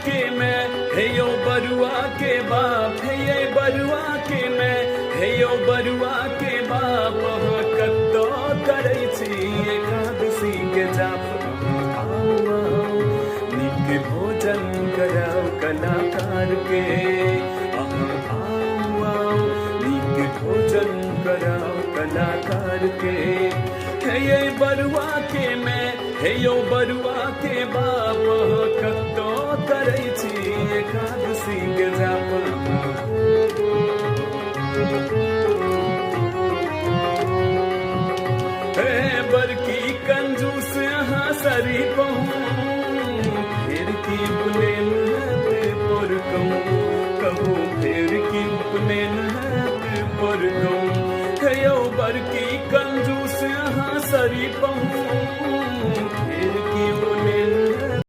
के मैं हे यो बरुआ के बाप हे ये बरुआ के मैं हे यो बरुआ के बाप कत्तो करै छी एकादशी के जाप आओ आओ नीक भोजन कराओ कलाकार के आओ आओ नीक भोजन कराओ कलाकार के हे ये बरुआ के मैं हे यो बरुआ के बाप कत्तो करै छी एकादशी के जाप हे बरकी कंजूस यहाँ सरी पहूँ फिर की बुले नहत पर कहूँ फिर की बुले नहत पर कहूँ हे यो बरकी कंजूस यहाँ सरी पहूँ